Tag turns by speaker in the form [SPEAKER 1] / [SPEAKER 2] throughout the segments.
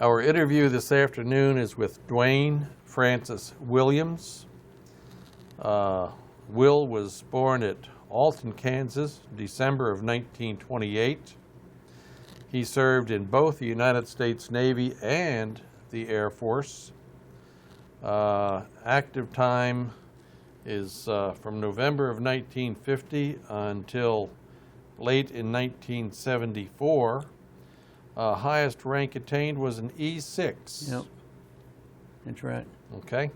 [SPEAKER 1] Our interview this afternoon is with Duane Francis Williams. Will was born at Alton, Kansas, December of 1928. He served in both the United States Navy and the Air Force. Active time is from November of 1950 until late in 1974. Highest rank attained was an E6.
[SPEAKER 2] Yep, that's right.
[SPEAKER 1] Okay.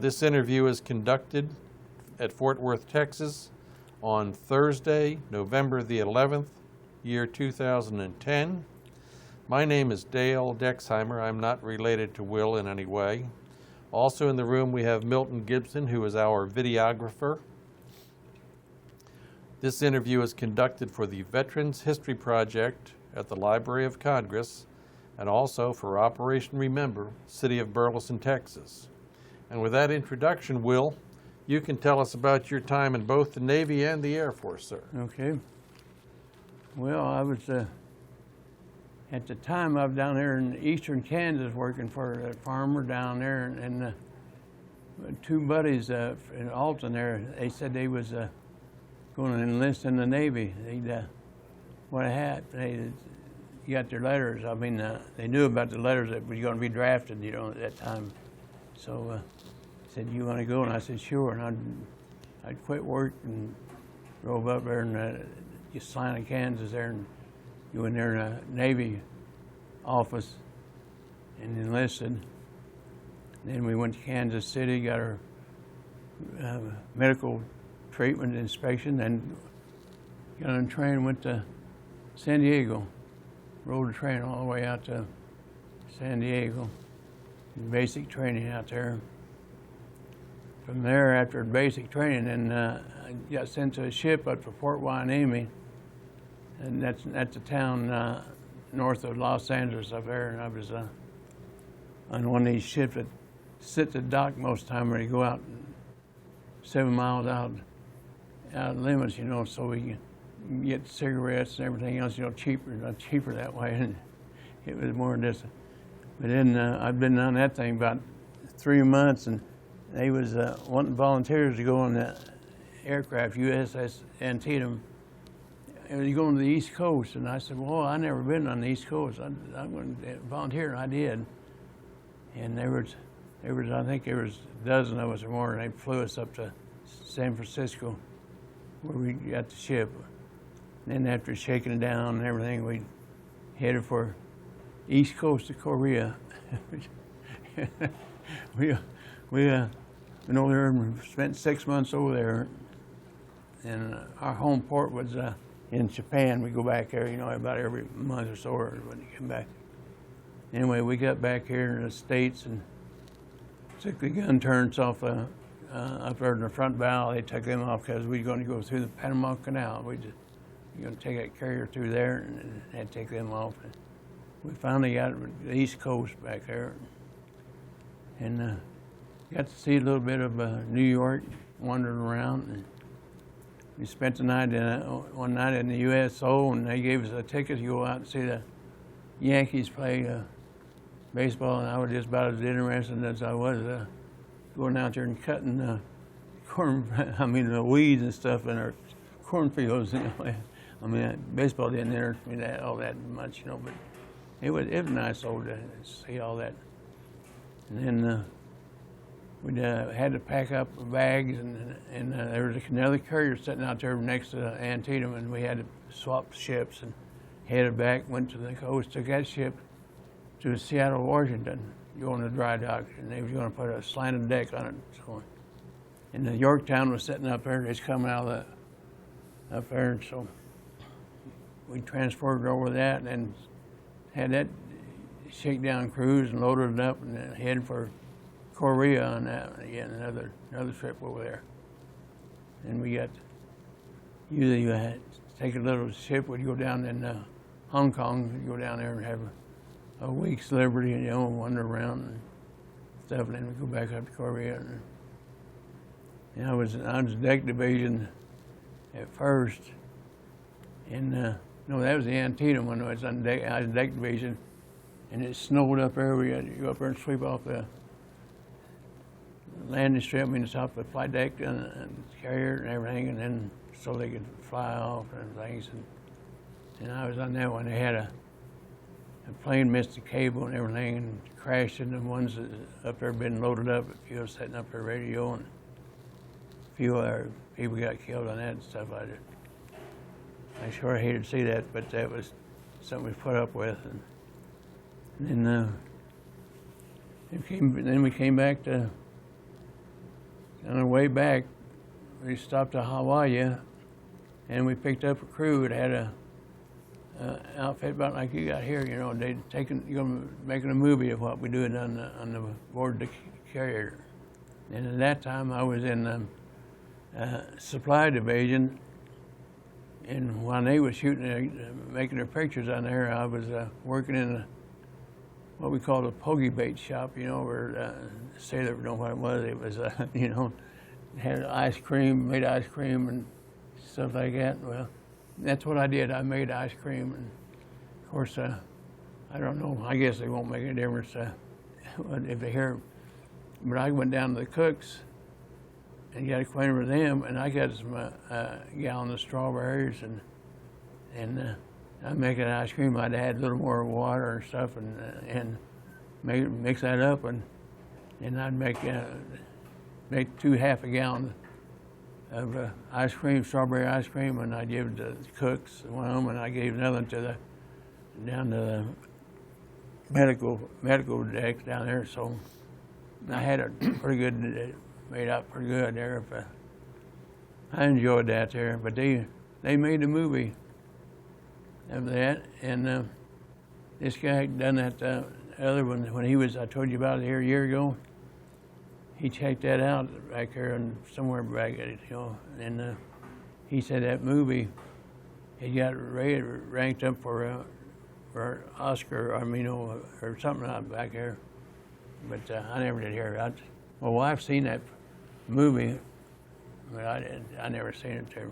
[SPEAKER 1] This interview is conducted at Fort Worth, Texas on Thursday, November the 11th, year 2010. My name is Dale Dexheimer. I'm not related to Will in any way. Also in the room we have Milton Gibson, who is our videographer. This interview is conducted for the Veterans History Project at the Library of Congress and also for Operation Remember, City of Burleson, Texas. And with that introduction, Will, you can tell us about your time in both the Navy and the Air Force, sir.
[SPEAKER 2] Okay. Well, I was, at the time I was down there in eastern Kansas working for a farmer down there, and two buddies in Alton there, they said they was going to enlist in the Navy. They'd, what they got their letters. I mean, they knew about the letters that was going to be drafted, you know, at that time. So said, "You want to go?" And I said, "Sure." And I'd quit work and drove up there and Salina, Kansas there, and go in there in a Navy office and enlisted. Then we went to Kansas City, got our medical treatment inspection, and got on a train and went to San Diego. Rode the train all the way out to San Diego. Basic training out there. From there, after basic training, then I got sent to a ship up to Fort Hueneme, and that's a town north of Los Angeles up there. And I was on one of these ships that sit at the dock most of the time, where you go out 7 miles out of limits, you know, so we can get cigarettes and everything else, you know, cheaper that way. And it was more this. But then I've been on that thing about 3 months, and they was wanting volunteers to go on the aircraft, USS Antietam. It was going to the East Coast, and I said, "Well, I never been on the East Coast. I'm going to volunteer," and I did. And there was, I think there was a dozen of us or more, and they flew us up to San Francisco, where we got the ship. And then after shaking it down and everything, we headed for East Coast of Korea. we went over there and spent 6 months over there, and our home port was in Japan. We go back there, you know, about every month or so, or when you come back. Anyway, we got back here in the States and took the gun turrets off up there in the front bow. They took them off because we were going to go through the Panama Canal. You're going to take that carrier through there and had to take them off. We finally got the East Coast back there, and got to see a little bit of New York, wandering around. And we spent the night one night in the USO, and they gave us a ticket to go out and see the Yankees play baseball. And I was just about as interested as I was going out there and cutting the weeds and stuff in our cornfields. You know, I mean, baseball didn't interest me all that much, you know, but it was nice to see all that. And then we had to pack up bags, and there was another carrier sitting out there next to Antietam, and we had to swap ships and headed back, went to the coast, took that ship to Seattle, Washington, going to dry dock, and they were going to put a slanted deck on it. So, and the Yorktown was sitting up there, just coming out of up there, and so we transported over that and then had that shakedown cruise and loaded it up and then headed for Korea on that again, another trip over there. And we got usually you had to take a little ship. We'd go down in Hong Kong. We'd go down there and have a week's liberty, and, you know, wander around and stuff. And then we go back up to Korea. And I was deck division at first, and no, that was the Antietam when I was on deck. I was deck division, and it snowed up there. We had to go up there and sweep off the landing strip, the top of the flight deck and carrier and everything, and then so they could fly off and things. And I was on that one. They had a plane missed the cable and everything and crashed into the ones that up there been loaded up. A few setting up their radio, and a few other people got killed on that and stuff. I sure hated to see that, but that was something we put up with. And then we came back to, on our way back, we stopped to Hawaii, and we picked up a crew that had a outfit about like you got here. You know, they'd making a movie of what we did on the board the carrier. And at that time, I was in the supply division, and while they were shooting, making their pictures on there, I was working in what we called a pogey bait shop. You know, where sailor know what it was. It was you know, had ice cream, made ice cream and stuff like that. Well, that's what I did. I made ice cream, and of course, I don't know. I guess it won't make any difference if they hear. But I went down to the cooks and got acquainted with them, and I got some gallon of strawberries, and I make an ice cream. I'd add a little more water and stuff, and mix that up, and I'd make 2 half a gallon of ice cream, strawberry ice cream, and I give it to the cooks, one of them, and I gave another to down to the medical deck down there. So I had it pretty good, made out pretty good there. But I enjoyed that there. But they made a movie of that, and this guy done that other one when he was, I told you about it here a year ago. He checked that out back there and somewhere back at it, you know, and he said that movie, he got ranked up for Oscar, I mean, or something out back there, but I never did hear it. My wife seen that movie, but I never seen it there.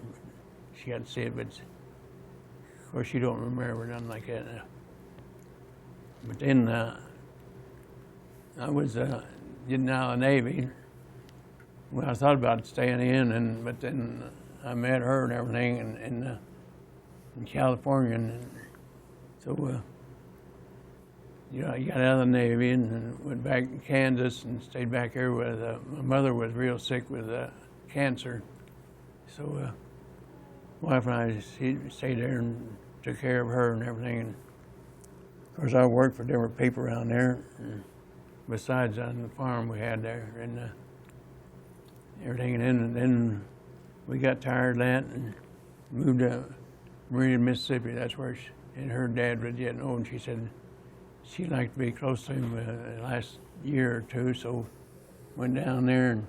[SPEAKER 2] She got to see it, but of course she don't remember nothing like that now. But then I was getting out of the Navy. Well, I thought about staying in, but then I met her and everything in California, and so you know, I got out of the Navy and went back to Kansas and stayed back here with my mother was real sick with cancer, so wife and I stayed there and took care of her and everything. And of course, I worked for different people around there. Besides on the farm we had there and everything, and then we got tired of that and moved to Meridian, Mississippi. That's where and her dad was getting old, and she said she'd like to be close to him the last year or two, so went down there. And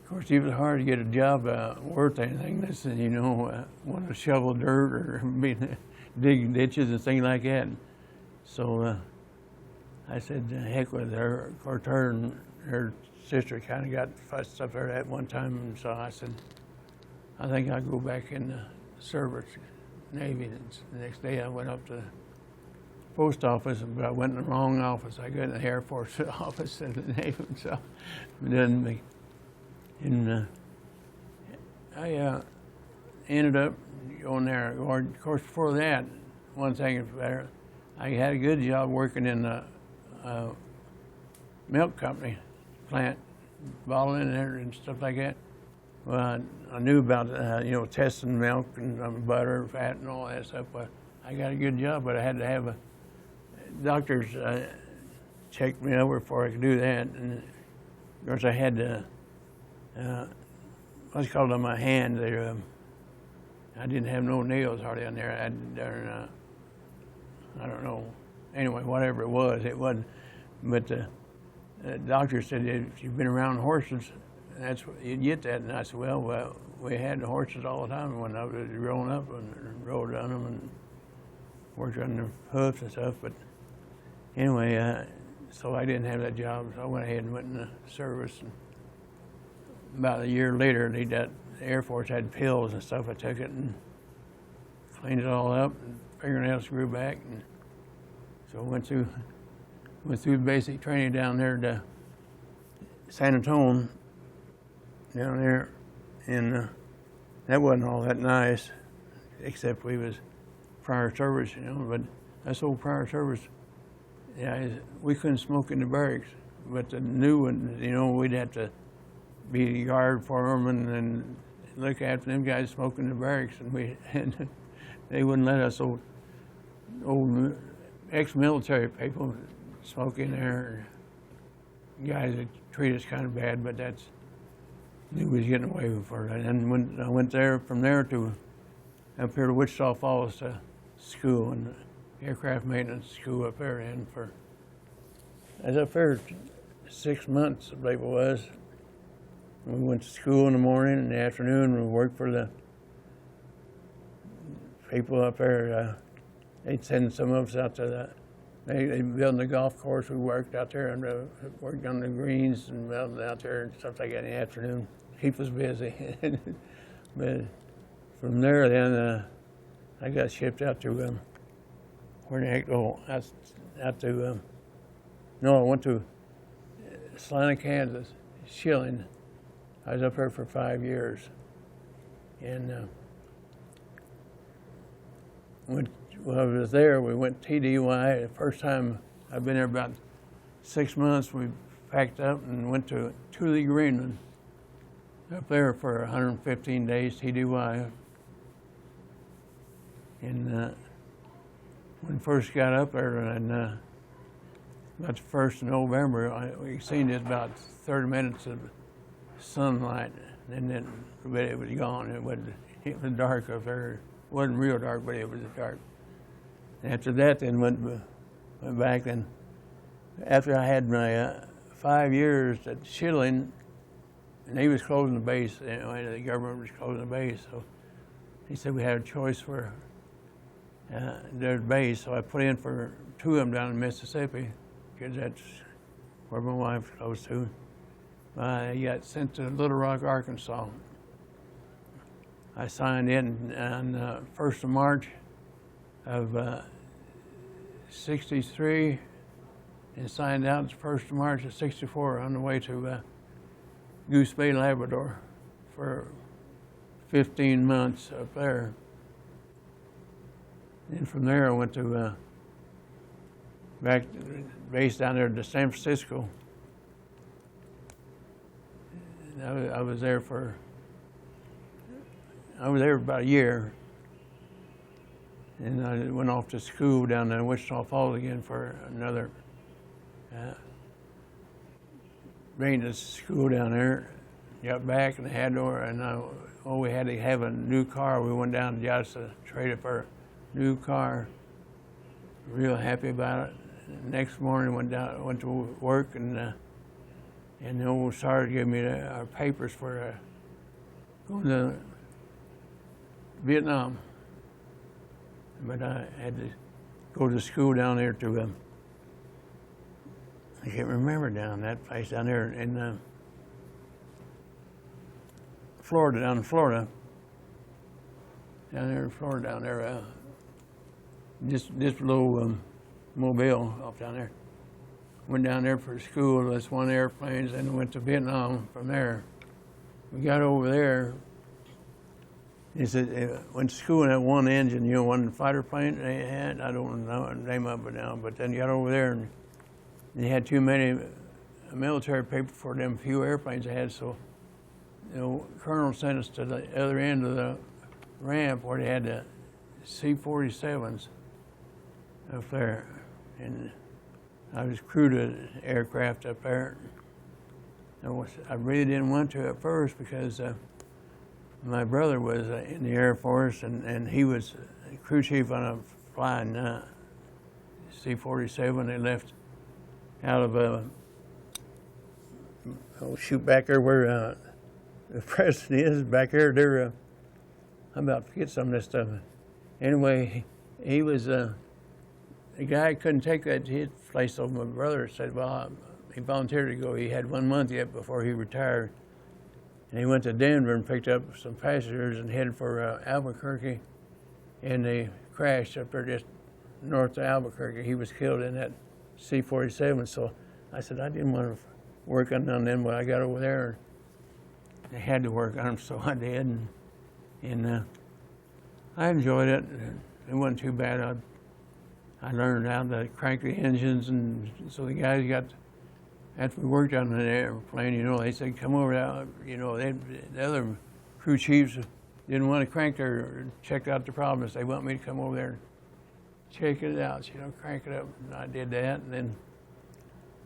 [SPEAKER 2] of course, it was hard to get a job worth anything. Listen, you know, want to shovel dirt or dig ditches and things like that. So I said, heck with her. Of course, her and her sister kind of got fussed up there at one time, and so I said, I think I'll go back in the service, Navy. And the next day I went up to the post office, but I went in the wrong office. I got in the Air Force office in the Navy, so it doesn't make. And I ended up going there. Or, of course, before that, one thing is better. I had a good job working in the milk company plant, bottling there and stuff like that. Well, I knew about you know, testing milk and butter, fat, and all that stuff. But I got a good job, but I had to have doctors check me over before I could do that. And of course, I had to what's called on my hand. I didn't have no nails hardly on there. I had I don't know. Anyway, whatever it wasn't. But the doctor said, if you've been around horses, that's what you get that. And I said, well, we had the horses all the time when I was growing up and rode on them and worked on the hoofs and stuff. But anyway, so I didn't have that job. So I went ahead and went in the service. And about a year later, the Air Force had pills and stuff. I took it and cleaned it all up, and fingernails grew back. And So went through basic training down there to San Antonio, down there, and that wasn't all that nice, except we was prior service, you know. But that's old prior service. Yeah, we couldn't smoke in the barracks, but the new one, you know, we'd have to be the guard for them and look after them guys smoking in the barracks, and they wouldn't let us old ex-military people smoke in there. Guys that treat us kind of bad, but that's, knew we was getting away for that. And when I went there, from there to up here to Wichita Falls to school, and aircraft maintenance school up there, and I was up there 6 months, I believe it was. We went to school in the morning, in the afternoon we worked for the people up there. They'd send some of us out to they built the golf course. We worked out there and worked on the greens and building out there and stuff like that in the afternoon. Keep us busy. But from there, then I got shipped out to where the heck? Oh, out to no, I went to Salina, Kansas, Schilling. I was up there for 5 years, and while I was there, we went TDY. The first time I've been there about 6 months, we packed up and went to Thule, Greenland, up there for 115 days TDY. And when we first got up there, and about the 1st of November, we seen just about 30 minutes of sunlight, and then it was gone. It was dark up there. It wasn't real dark, but it was dark. After that, then went back. And after I had my 5 years at Schilling, and he was closing the base. Anyway, the government was closing the base, so he said we had a choice for their base. So I put in for 2 of them down in Mississippi, because that's where my wife goes to. I got sent to Little Rock, Arkansas. I signed in on 1st of March of 63 and signed out the 1st of March of 64 on the way to Goose Bay, Labrador for 15 months up there. And from there I went to back to the base down there to San Francisco. And I was there about a year, and I went off to school down there in Wichita Falls again for another maintenance school down there. Got back and had we had to have a new car. We went down to Joshua, traded for a new car. Real happy about it. Next morning went to work, and the old sergeant gave me our papers for going to Vietnam. But I had to go to school down there to, I can't remember down that place down there in Florida, down in Florida. Just below Mobile, off down there. Went down there for school. That's one airplanes, and went to Vietnam from there. We got over there. He said, went to school in that one engine, one fighter plane they had. I don't know the name of it now, but then got over there, and they had too many military people for them few airplanes they had. So, Colonel sent us to the other end of the ramp where they had the C-47s up there, and I was crewed an aircraft up there. I really didn't want to at first because my brother was in the Air Force, and he was crew chief on a flying C-47. They left out of back there where the president is, back there. They're I'm about to forget some of this stuff. Anyway, he was the guy couldn't take that to his place, so my brother said, well, he volunteered to go. He had 1 month yet before he retired. And he went to Denver and picked up some passengers and headed for Albuquerque. And they crashed up there just north of Albuquerque. He was killed in that C-47. So I said, I didn't want to work on none of them, but I got over there. I had to work on them, so I did. And I enjoyed it. It wasn't too bad. I learned how to crank the engines, and so the guys got, after we worked on an airplane, you know, they said, come over there. You know, the other crew chiefs didn't want to crank their, check out the problems. They want me to come over there and check it out, you know, crank it up. And I did that, and then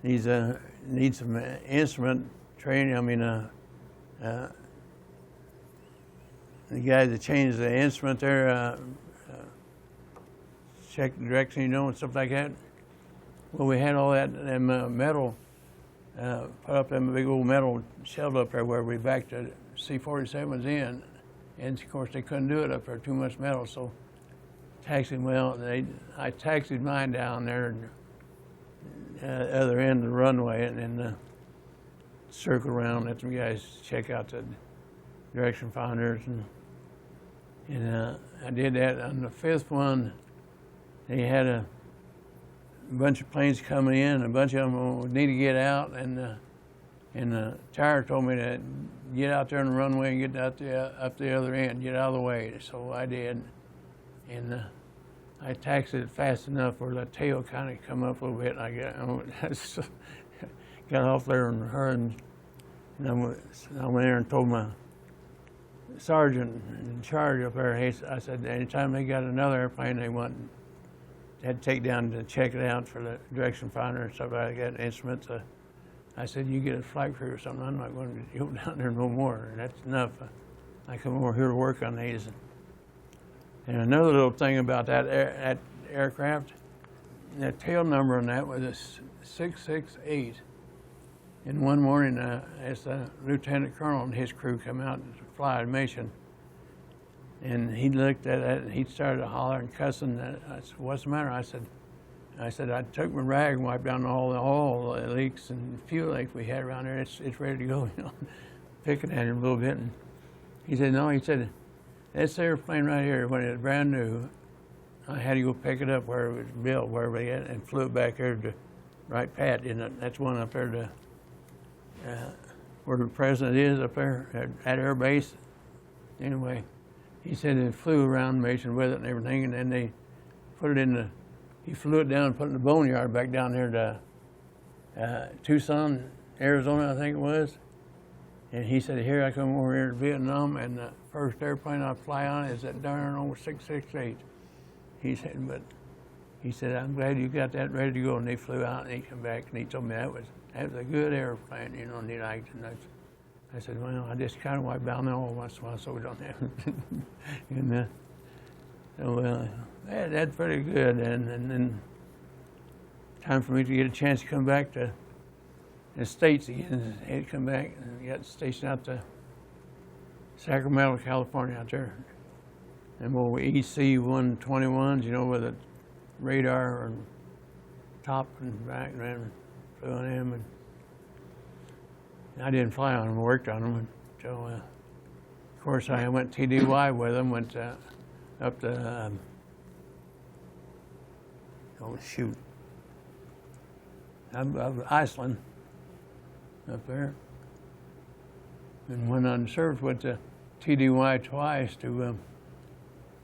[SPEAKER 2] need some instrument training. I mean, the guy that changed the instrument there, check the direction, you know, and stuff like that. Well, we had all that metal, put up them big old metal shelves up there where we backed the C-47s in. And of course, they couldn't do it up there, too much metal. So, I taxied mine down there, other end of the runway, and then circle around, let them guys check out the direction finders. And I did that. On the fifth one, they had a bunch of planes coming in, a bunch of them would need to get out, and the tower told me to get out there on the runway and get out up the other end, get out of the way. So I did, and I taxied it fast enough where the tail kind of come up a little bit, and I got off there and hurried, and I went there and told my sergeant in charge up there, I said, anytime they got another airplane they had to take down to check it out for the direction finder and stuff like that, instruments. I said, you get a flight crew or something, I'm not going to go down there no more. And that's enough. I come over here to work on these. And another little thing about that aircraft, the tail number on that was a 668. And one morning, as the lieutenant colonel and his crew come out to fly a mission, and he looked at it and he started hollering and cussing. I said, what's the matter? I said, I took my rag and wiped down all the oil leaks and fuel leaks we had around there. It's ready to go, you know, picking at him a little bit. And he said, no, he said, this airplane right here, when it was brand new, I had to go pick it up where it was built, where we had, and flew it back there to right pat. And that's one up there to where the president is up there at Air Base. Anyway, he said it flew around Mason with it and everything, and then they put it he flew it down and put it in the boneyard back down there to Tucson, Arizona, I think it was. And he said, here I come over here to Vietnam, and the first airplane I fly on is that darn old 668. He said, I'm glad you got that ready to go. And they flew out, and he came back, and he told me that was a good airplane, you know, and he liked it. I said, well, I just kind of wipe down the oil once in a while so we don't have it. And so that's pretty good. And then time for me to get a chance to come back to the States again. I had to come back and got stationed out to Sacramento, California out there. And we'll EC-121s, you know, with a radar and top and back, and then flew on them. And I didn't fly on them, I worked on them. So, of course, I went TDY with them, went up to, Iceland up there. And went on service, went to TDY twice to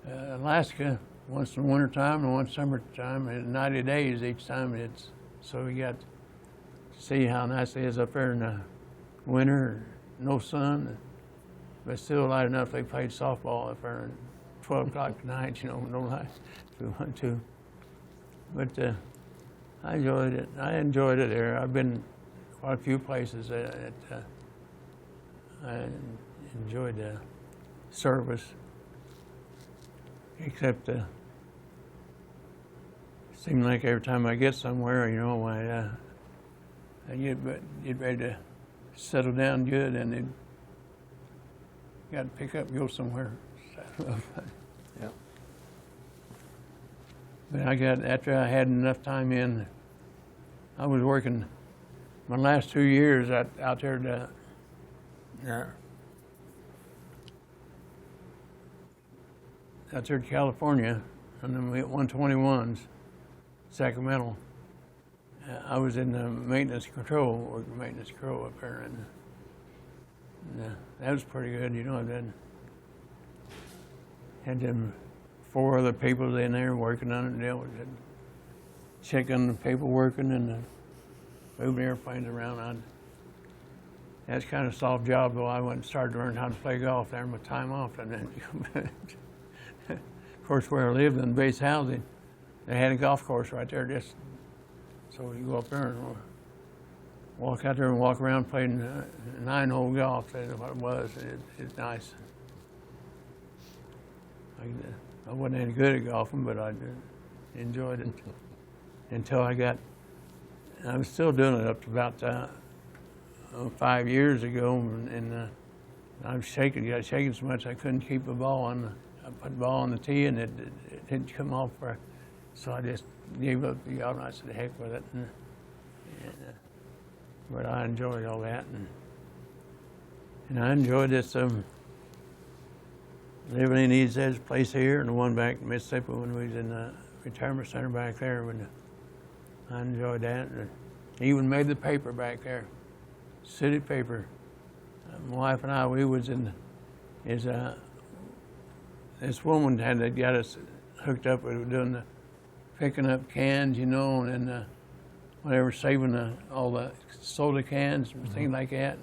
[SPEAKER 2] Alaska, once in the wintertime and once summertime, and 90 days each time. So we got to see how nice it is up there in the winter, no sun, but still light enough. They played softball up there at 12 o'clock at night, you know, no light if we wanted to. But I enjoyed it. I enjoyed it there. I've been quite a few places that I enjoyed the service, except it seemed like every time I get somewhere, you know, I get ready to settle down good, and then got to pick up and go somewhere.
[SPEAKER 1] Yeah.
[SPEAKER 2] But after I had enough time in, I was working my last 2 years out there to out there to California on the 121s, Sacramento. I was in the maintenance control, working maintenance control up there, and that was pretty good, you know. Then had them 4 other people in there working on it, dealt with it, checking the paperwork and moving airplanes around. That's kind of a soft job, though. I went and started to learn how to play golf there in my time off. And then, of course, where I lived in base housing, they had a golf course right there. Just so you go up there and walk out there and walk around playing 9-hole golf. That's what it was. It's nice. I wasn't any good at golfing, but I enjoyed it until I was still doing it up to about 5 years ago, and I got shaking so much I couldn't keep the ball on. I put the ball on the tee, and it didn't come off. So I just gave up the job, and I said, heck with it. But I enjoyed all that, and I enjoyed this living in East place here, and the one back in Mississippi when we was in the retirement center back there. I enjoyed that. And even made the paper back there, city paper. My wife and I, we was in, this woman had got us hooked up. We were doing picking up cans, you know, and whatever, saving all the soda cans and things like that.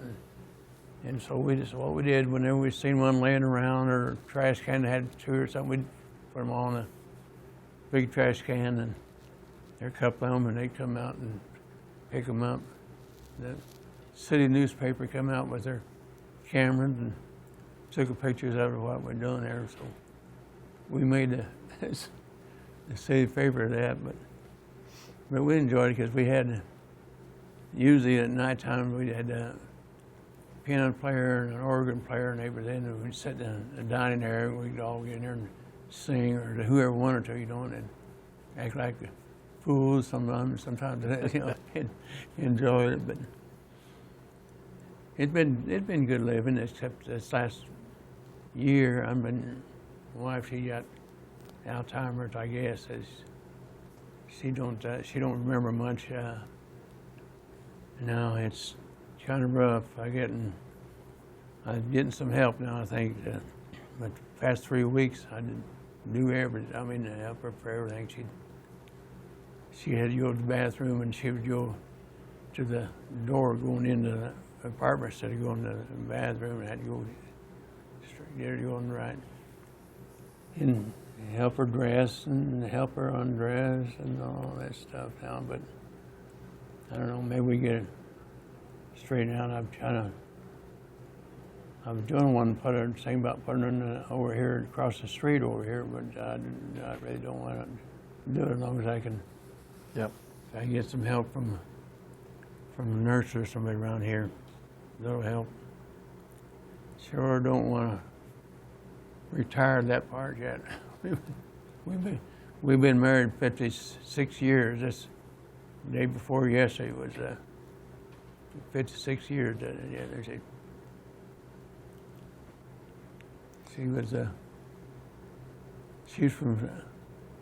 [SPEAKER 2] And so what we did, whenever we seen one laying around or a trash can that had 2 or something, we'd put them all in a big trash can, and there were a couple of them, and they'd come out and pick them up. The city newspaper come out with their cameras and took pictures of what we're doing there. So we made the city paper of that, but we enjoyed it because we had, usually at nighttime, we had a piano player and an organ player and everything, and we'd sit in the dining area, and we'd all get in there and sing, or whoever wanted to, you know, and act like fools sometimes, you know, and enjoy it. But it's been good living, except this last year. My wife, she got Alzheimer's, I guess. She don't remember much. Now it's kind of rough. I'm getting some help now, I think. But the past 3 weeks, I did do everything. I mean, help her for everything. She had to go to the bathroom, and she would go to the door going into the apartment instead of going to the bathroom, and had to go straight, get her going right. And help her dress and help her undress and all that stuff now. But I don't know, maybe we get it straightened out. I was doing one, saying about putting it over here, across the street over here, but I really don't want to do it as long as I can.
[SPEAKER 1] Yep.
[SPEAKER 2] If I get some help from a nurse or somebody around here, that'll help. Sure don't want to retire that part yet. We've been married 56 years. This day before yesterday was 56 years. Yeah, she's from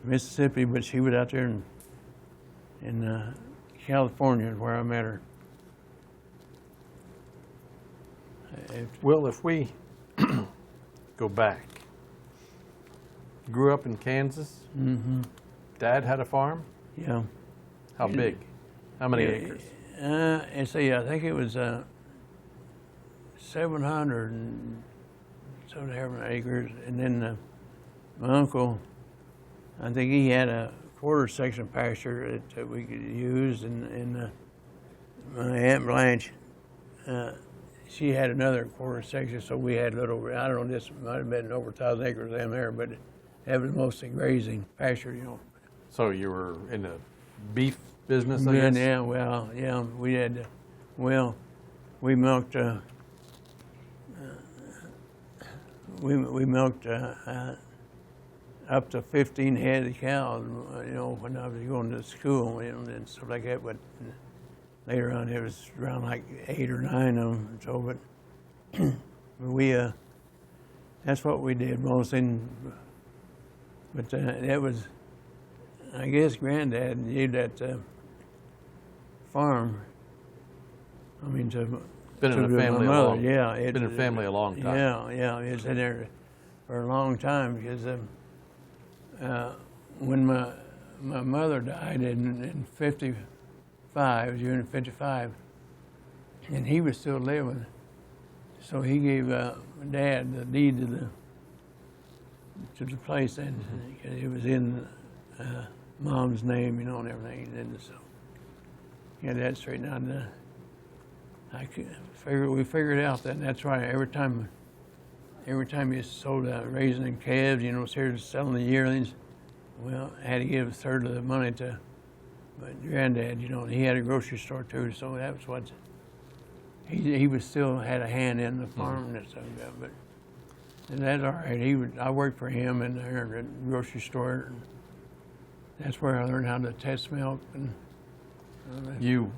[SPEAKER 2] Mississippi, but she was out there in California, where I met her.
[SPEAKER 1] Well, if we go back, grew up in Kansas.
[SPEAKER 2] Mm-hmm.
[SPEAKER 1] Dad had a farm.
[SPEAKER 2] Yeah.
[SPEAKER 1] How big? How many acres?
[SPEAKER 2] And see, I think it was 700 and some acres, and then my uncle, I think he had a quarter section pasture that we could use, and my Aunt Blanche, she had another quarter section, so we had a little, I don't know, this might have been over 1,000 acres down there, but that was mostly grazing pasture, you know.
[SPEAKER 1] So you were in the beef business, I guess?
[SPEAKER 2] Yeah, well, yeah, we had, we milked, we milked up to 15 head of cows, you know, when I was going to school, you know, and stuff like that. But later on, it was around like 8 or 9 of them. So, but that's what we did mostly. But that was, I guess Granddad gave that farm. I mean,
[SPEAKER 1] Been in the
[SPEAKER 2] my
[SPEAKER 1] family a
[SPEAKER 2] mother.
[SPEAKER 1] long.
[SPEAKER 2] Yeah,
[SPEAKER 1] Been in the family a long time.
[SPEAKER 2] Yeah, it's in there for a long time because when my mother died in 55, June of 55, and he was still living, so he gave Dad the deed to the place, and it was in Mom's name, you know, and everything. And so yeah, that straightened out. We figured out that that's right. Every time you sold raising and calves, you know, started selling the yearlings, well, I had to give a third of the money to my Granddad, you know, and he had a grocery store too, so that was what he was still had a hand in the farm and stuff. But that's all right. I worked for him in there at the grocery store. And that's where I learned how to test milk. And
[SPEAKER 1] You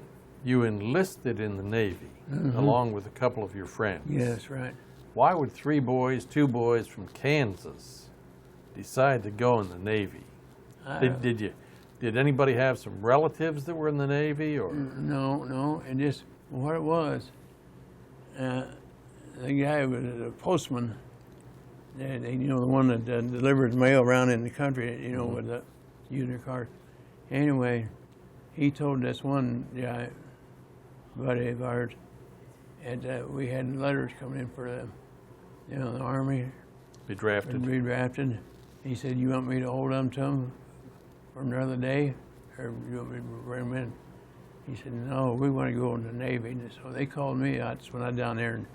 [SPEAKER 1] enlisted in the Navy along with a couple of your friends.
[SPEAKER 2] Yes, right.
[SPEAKER 1] Why would two boys from Kansas, decide to go in the Navy? Did anybody have some relatives that were in the Navy, or?
[SPEAKER 2] No. And just what it was, the guy was a postman, and you know, the one that delivers mail around in the country, you know, with the using a car. Anyway, he told this one guy, buddy of ours, and we had letters coming in for the Army.
[SPEAKER 1] Be drafted.
[SPEAKER 2] Be drafted. He said, "You want me to hold them to them for another day, or you want me to bring them in?" He said, "No, we want to go in the Navy." And so they called me. That's when I down there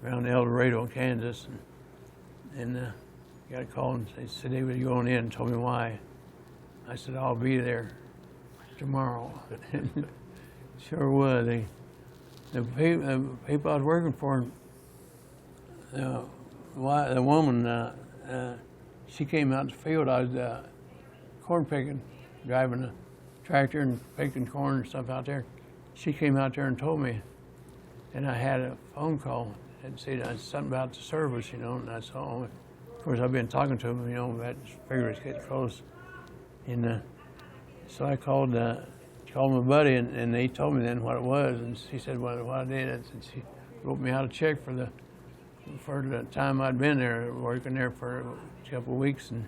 [SPEAKER 2] around El Dorado, Kansas, and got a call and they said they were going in and told me why. I said, "I'll be there tomorrow." Sure was. The people I was working for, the woman, she came out in the field. I was corn picking, driving a tractor and picking corn and stuff out there. She came out there and told me, and I had a phone call and said something about the service, you know, and I saw, of course, I've been talking to them, you know, that figure is getting close. And so I called my buddy, and they told me then what it was, and she said what I did, and she wrote me out a check for the time I'd been there, working there for a couple of weeks, and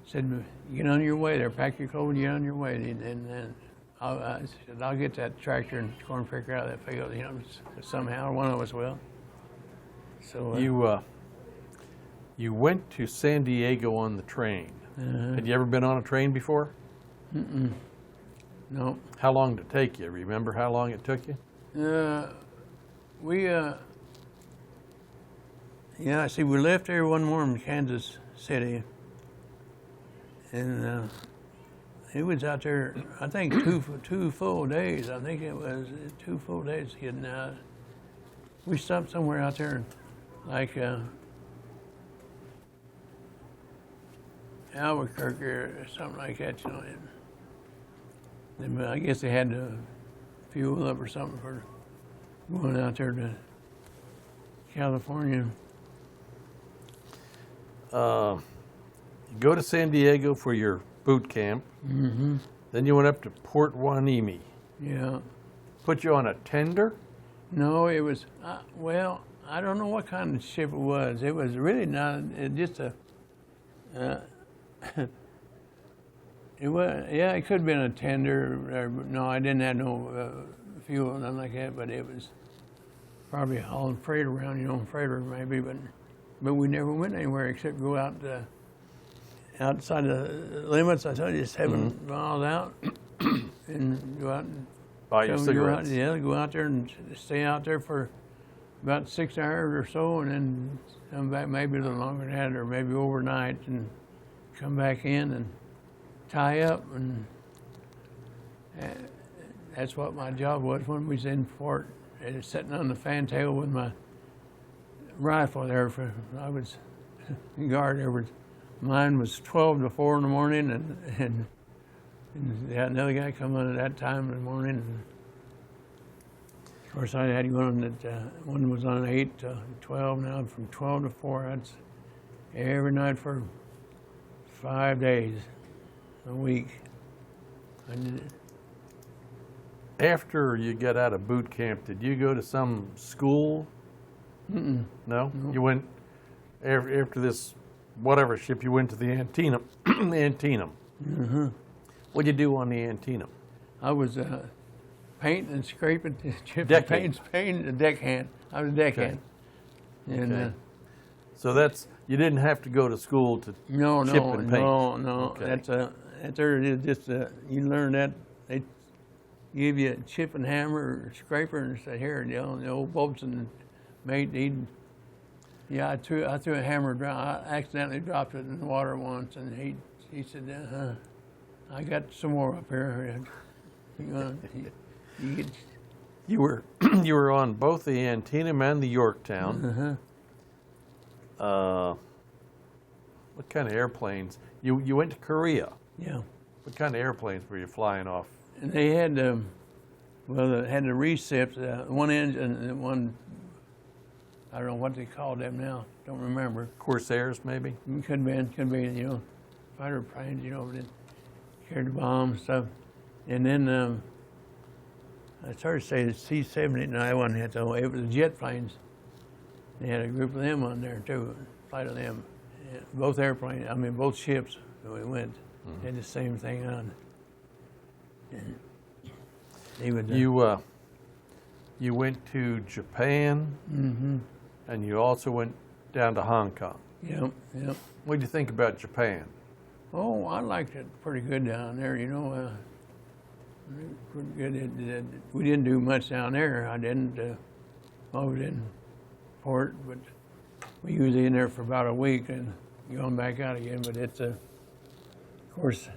[SPEAKER 2] said, "Get on your way there, pack your clothes, get on your way." And I said, "I'll get that tractor and corn picker out of that field, you know, somehow, one of us will." So
[SPEAKER 1] you went to San Diego on the train. Had you ever been on a train before?
[SPEAKER 2] No.
[SPEAKER 1] How long did it take you? Remember how long it took you?
[SPEAKER 2] We left there one morning in Kansas City, and it was out there, I think, two full days. I think it was 2 full days getting out. We stopped somewhere out there, like Albuquerque or something like that, you know. And I guess they had to fuel up or something for going out there to California.
[SPEAKER 1] You go to San Diego for your boot camp. Then you went up to Port Hueneme.
[SPEAKER 2] Yeah.
[SPEAKER 1] Put you on a tender?
[SPEAKER 2] No, it was, well, I don't know what kind of ship it was. It was really not, just a, it was, yeah, it could have been a tender. No, I didn't have no fuel or nothing like that, but it was probably hauling freight around, you know, freighter maybe, but we never went anywhere except go out outside the limits. I told you, 7 miles out, and go out and
[SPEAKER 1] buy your cigarettes.
[SPEAKER 2] Go out there and stay out there for about 6 hours or so, and then come back maybe a little longer than that, or maybe overnight, and come back in and tie up, and that's what my job was when we was in port. I was sitting on the fantail with my rifle there. I was guard there. Mine was 12 to 4 in the morning, and another guy come on at that time in the morning. And of course, I had one that one was on 8 to 12. Now from 12 to 4, that's every night for 5 days. a week. I did it.
[SPEAKER 1] After you got out of boot camp, did you go to some school?
[SPEAKER 2] Mm-mm.
[SPEAKER 1] No?
[SPEAKER 2] No.
[SPEAKER 1] You went, after this, whatever ship, you went to the Antietam. Antietam.
[SPEAKER 2] Mm-hmm.
[SPEAKER 1] What'd you do on the Antietam?
[SPEAKER 2] I was painting and scraping, chipping,
[SPEAKER 1] Deckhand.
[SPEAKER 2] painting a deckhand. I was a deckhand. And
[SPEAKER 1] Okay. So you didn't have to go to school to
[SPEAKER 2] no,
[SPEAKER 1] chip and paint.
[SPEAKER 2] no.
[SPEAKER 1] Okay.
[SPEAKER 2] That's just you learn that they give you a chip and hammer or scraper and say here, the old Burleson mate, I threw a hammer down. I accidentally dropped it in the water once, and he said, I got some more up here.
[SPEAKER 1] You were you were on both the Antietam and the Yorktown. What kind of airplanes? You went to Korea.
[SPEAKER 2] Yeah.
[SPEAKER 1] What kind of airplanes were you flying off?
[SPEAKER 2] And they had they had the recips, one engine and one, I don't know what they call them now, don't remember.
[SPEAKER 1] Corsairs, maybe?
[SPEAKER 2] Could be, fighter planes, that carried the bombs and stuff. And then I started to say the C-70, no, I wasn't it though, it was jet planes. They had a group of them on there too, a flight of them. Yeah, both airplanes, both ships, we went, had the same thing on. And they would,
[SPEAKER 1] you went to Japan, and you also went down to Hong Kong.
[SPEAKER 2] Yep.
[SPEAKER 1] What did you think about Japan?
[SPEAKER 2] Oh, I liked it pretty good down there, pretty good. We didn't do much down there. I didn't. I was in port, but we usually in there for about a week and going back out again. But it's of course,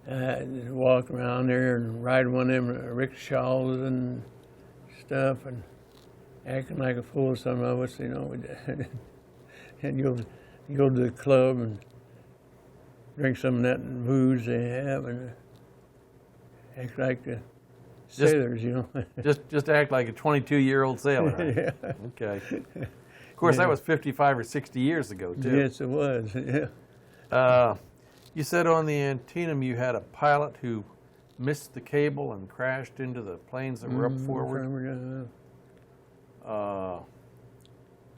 [SPEAKER 2] walking around there and riding one of them rickshaws and stuff and acting like a fool. Some of us, and you go to the club and drink some of that booze they have and act like the sailors,
[SPEAKER 1] Just act like a 22-year-old sailor. Right?
[SPEAKER 2] Yeah.
[SPEAKER 1] Okay. Of course, that was 55 or 60 years ago, too.
[SPEAKER 2] Yes, it was. Yeah.
[SPEAKER 1] You said on the Antietam you had a pilot who missed the cable and crashed into the planes that were up forward.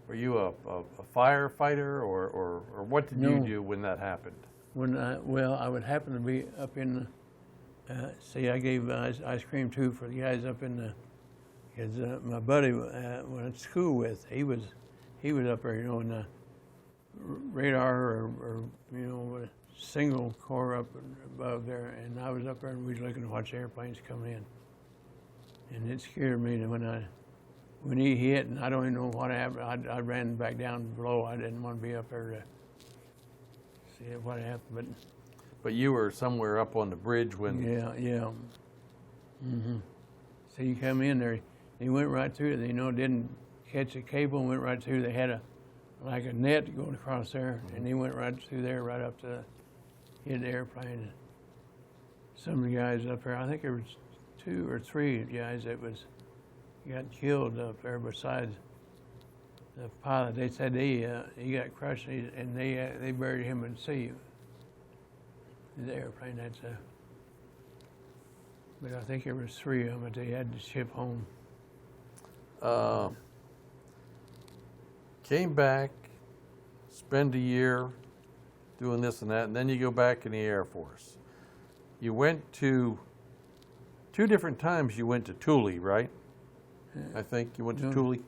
[SPEAKER 1] Were you a firefighter, or what did you do when that happened?
[SPEAKER 2] I would happen to be up in I gave ice cream too for the guys up in because my buddy went to school with, he was up there, in the radar or single core up above there, and I was up there and we was looking to watch airplanes coming in, and it scared me that when he hit, and I don't even know what happened. I ran back down below. I didn't want to be up there to see what happened,
[SPEAKER 1] But you were somewhere up on the bridge when...
[SPEAKER 2] Yeah. So you come in there, he went right through it, didn't catch a cable and went right through. They had like a net going across there, and he went right through there, right up to hit the airplane. Some of the guys up there, I think there was 2 or 3 guys that got killed up there besides the pilot. They said he got crushed and they buried him in the sea. The airplane, but I think there was 3 of them that they had to ship home.
[SPEAKER 1] Came back, spend a year doing this and that, and then you go back in the Air Force. You went to 2 different times. You went to Thule, right? I think you went to Thule.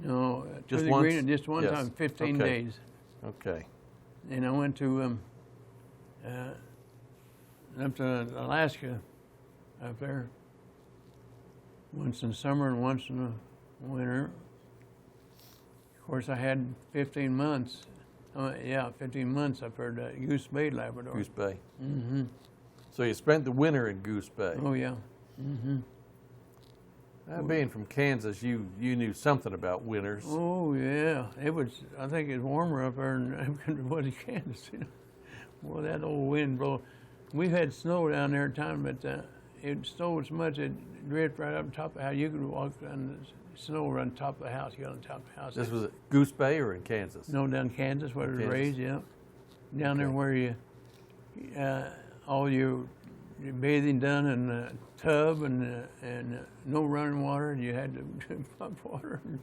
[SPEAKER 2] No,
[SPEAKER 1] Just
[SPEAKER 2] to
[SPEAKER 1] once?
[SPEAKER 2] Green, just one
[SPEAKER 1] Yes.
[SPEAKER 2] time, 15
[SPEAKER 1] Okay.
[SPEAKER 2] days.
[SPEAKER 1] Okay.
[SPEAKER 2] And I went to up to Alaska, up there, once in summer and once in the winter. Of course, I had 15 months. 15 months up there at Goose Bay, Labrador.
[SPEAKER 1] Goose Bay.
[SPEAKER 2] Mm-hmm.
[SPEAKER 1] So you spent the winter in Goose Bay.
[SPEAKER 2] Oh yeah. Mm-hmm.
[SPEAKER 1] Being from Kansas, you knew something about winters.
[SPEAKER 2] Oh yeah, it was. I think it's warmer up there than it was in Kansas. Well, that old wind blow. We've had snow down there at times, but it snowed so much it drifted right up on top of the house. You could walk on the snow right on top of the house. You got on top of the house.
[SPEAKER 1] This was at Goose Bay or in Kansas?
[SPEAKER 2] No, down in Kansas where it was raised. Yeah, down there where you all your bathing done in a tub and no running water, and you had to pump water and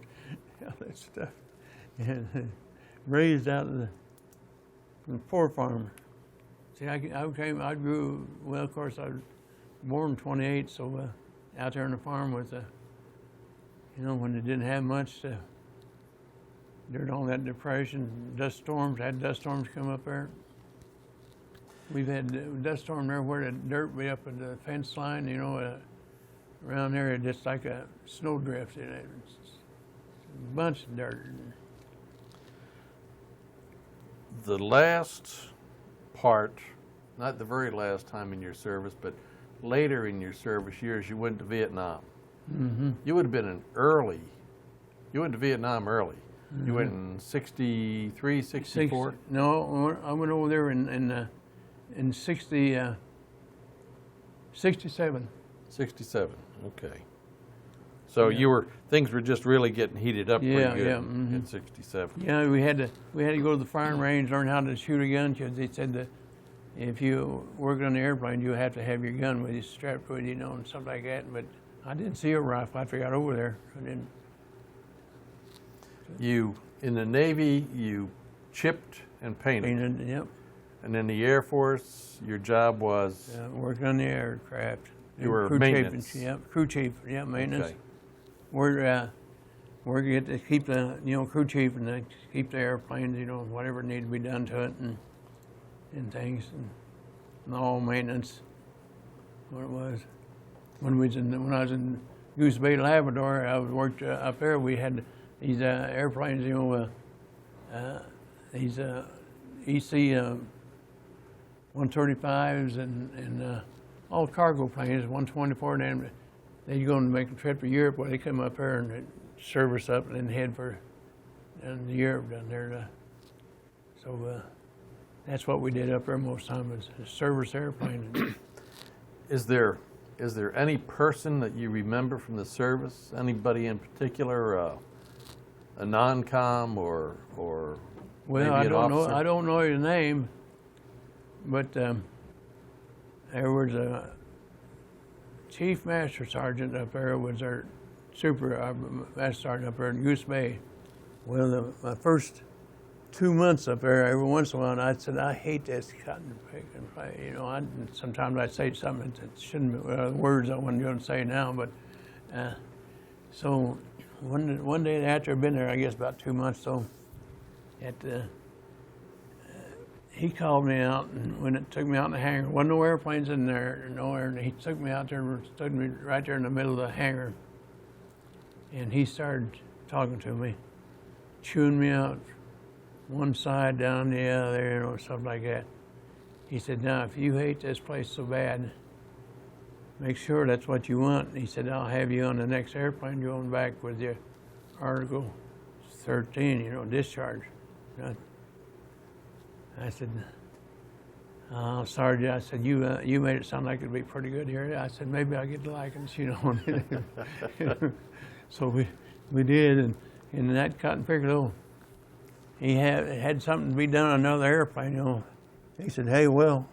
[SPEAKER 2] all that stuff. And raised out of the poor farm. See, I grew, well, of course, I was born in 28, so out there on the farm with, when they didn't have much during all that depression, dust storms, had dust storms come up there. We've had dust storm there where the dirt be up at the fence line, around there, just like a snowdrift. It's a bunch of dirt.
[SPEAKER 1] The last part, not the very last time in your service, but later in your service years, you went to Vietnam.
[SPEAKER 2] Mm-hmm.
[SPEAKER 1] You would have been you went to Vietnam early. Mm-hmm. You went in 63, 64?
[SPEAKER 2] No, I went over there in 67.
[SPEAKER 1] 67, okay. So things were just really getting heated up pretty good in 67.
[SPEAKER 2] Yeah, we had to go to the firing range, learn how to shoot a gun, because they said that if you worked on the airplane, you have to have your gun with you, strapped with you, and stuff like that. But I didn't see a rifle after I got over there. I didn't.
[SPEAKER 1] In the Navy, you chipped and painted.
[SPEAKER 2] Yep.
[SPEAKER 1] And in the Air Force, your job was?
[SPEAKER 2] Working on the aircraft.
[SPEAKER 1] You were maintenance.
[SPEAKER 2] Crew chief. Yeah, maintenance.
[SPEAKER 1] Okay.
[SPEAKER 2] We're get to keep the crew chief and keep the airplanes, whatever needed to be done to it and things and all maintenance. What it was when I was in Goose Bay, Labrador, I worked up there. We had these airplanes, these EC 135s and all cargo planes, 124, and then they'd go and make a trip to Europe where they come up here and they'd service up and then head for Europe down there. So that's what we did up there most of the time, was service airplane.
[SPEAKER 1] Is there any person that you remember from the service? Anybody in particular, a non-com or
[SPEAKER 2] well,
[SPEAKER 1] maybe
[SPEAKER 2] I
[SPEAKER 1] an
[SPEAKER 2] don't
[SPEAKER 1] officer?
[SPEAKER 2] know. I don't know his name, but there was a chief master sergeant up there. Was our master sergeant up there in Goose Bay. Well, my first 2 months up there, every once in a while, I said, I hate this cotton picking. Sometimes I'd say something that shouldn't be, words I wasn't going to say now, but so one day after I'd been there, I guess about 2 months, so he called me out, and when it took me out in the hangar, wasn't no airplanes in there, nowhere, and he took me out there and stood me right there in the middle of the hangar, and he started talking to me, chewing me out, one side down the other, stuff like that. He said, now, if you hate this place so bad, make sure that's what you want. And he said, I'll have you on the next airplane going back with your Article 13, discharge. I said, oh, sorry. I said, you made it sound like it'd be pretty good here. I said, maybe I'll get the likings, So we did, and that cotton picker, he had something to be done on another airplane, He said, hey, well,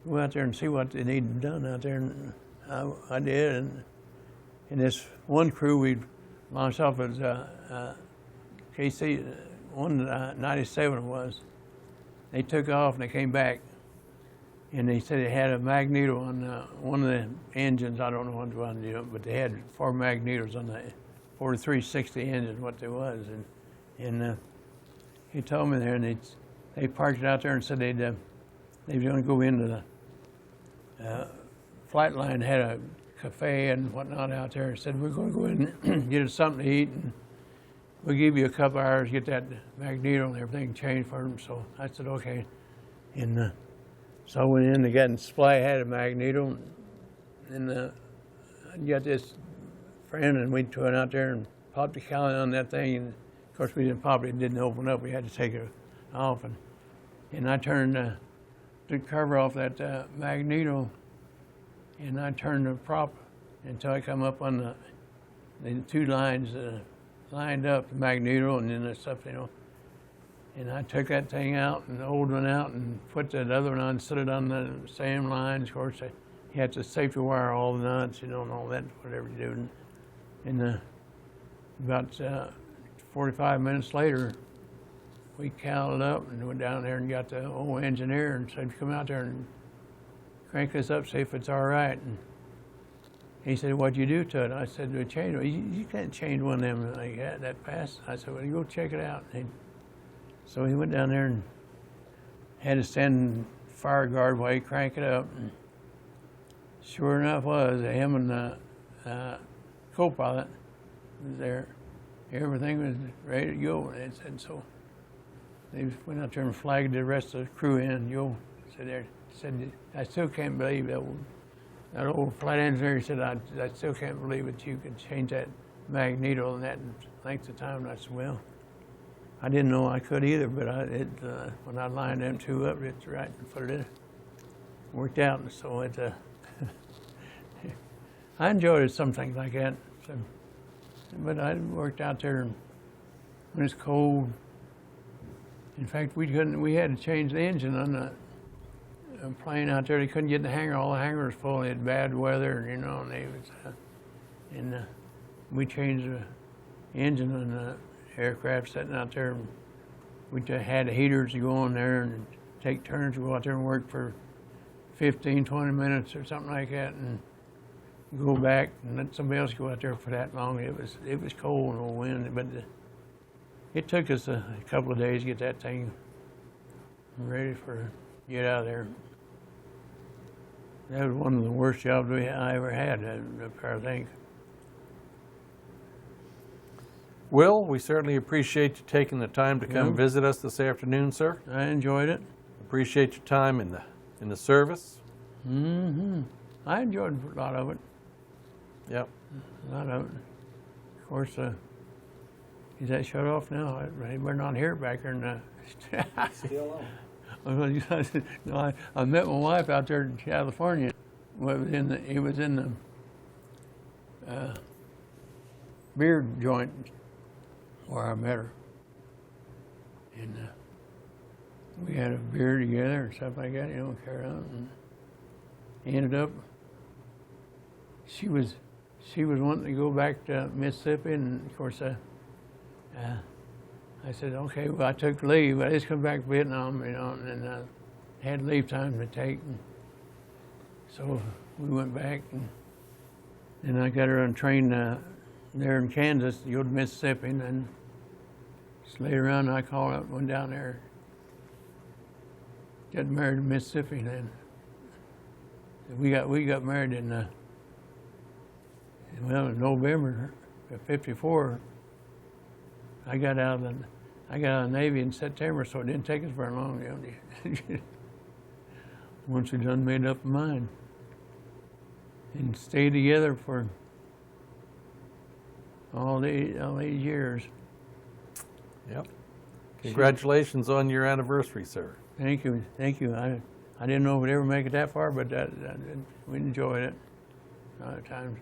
[SPEAKER 2] go out there and see what they need done out there. And I did, and this one crew, myself was KC 197 was. They took off and they came back, and they said it had a magneto on one of the engines. I don't know what one, but they had 4 magnetos on the 4360 engine, what there was, and he told me there, and they parked it out there and said they were going to go into the flight line, had a cafe and whatnot out there, and said, we're going to go in and get us something to eat, and we'll give you a couple hours to get that magneto and everything changed for them. So I said, okay. And so I went in, they got in supply, had a magneto, and I got this friend, and we went out there and popped the cowling on that thing, and of course we didn't open up. We had to take it off, and I turned the cover off that magneto, and I turned the prop until I come up on the 2 lines lined up, the magneto, and then the stuff, And I took that thing out, and the old one out, and put that other one on, set it on the same lines. Of course, you have to safety wire all the nuts, you know, and all that, whatever you do. And about 45 minutes later, we called up and went down there and got the old engineer and said, come out there and crank this up, see if it's all right. And he said, what'd you do to it? I said, we changed it. You can't change one of them like that fast. I said, well, you go check it out. So he went down there and had to stand fire guard while he cranked it up. And sure enough him and the co-pilot was there. Everything was ready to go. And said, so they went out there and flagged the rest of the crew in. Joe said, I still can't believe that old flight engineer said, I still can't believe that you could change that magneto in that length of time. And I said, well, I didn't know I could either, but when I lined them two up, it's right and put it in. Worked out, and so I enjoyed some things like that. So, but I worked out there when it's cold. In fact, we had to change the engine on the plane out there. They couldn't get in the hangar. All the hangar was full. They had bad weather, you know, and we changed the engine on the aircraft sitting out there. We had the heaters to go on there and take turns to go out there and work for 15, 20 minutes or something like that, and go back and let somebody else go out there for that long. It was cold and wind, but it took us a couple of days to get that thing ready for get out of there. That was one of the worst jobs I ever had up there, I think.
[SPEAKER 1] Will, we certainly appreciate you taking the time to come visit us this afternoon, sir.
[SPEAKER 2] I enjoyed it.
[SPEAKER 1] Appreciate your time in the service.
[SPEAKER 2] Mm-hmm. I enjoyed a lot of it.
[SPEAKER 1] Yep.
[SPEAKER 2] A lot of it. Of course, is that shut off now? We're not here back there.
[SPEAKER 3] Still on.
[SPEAKER 2] No, I met my wife out there in California. Well, it was in the beer joint where I met her, and we had a beer together and stuff like that, you know, carried on, and ended up. She was wanting to go back to Mississippi, and of course, I said, okay, well, I took leave. I just come back to Vietnam, you know, and had leave time to take. And so we went back, and then I got her on a train there in Kansas to go to Mississippi, and then just later on I called up, went down there, got married in Mississippi. Then we got married in November of '54. I got out of the Navy in September, so it didn't take us very long. You know, once we done made up our mind, and stayed together for all these years.
[SPEAKER 1] Yep. Congratulations on your anniversary, sir.
[SPEAKER 2] Thank you. I didn't know we'd ever make it that far, but we enjoyed it a lot of times.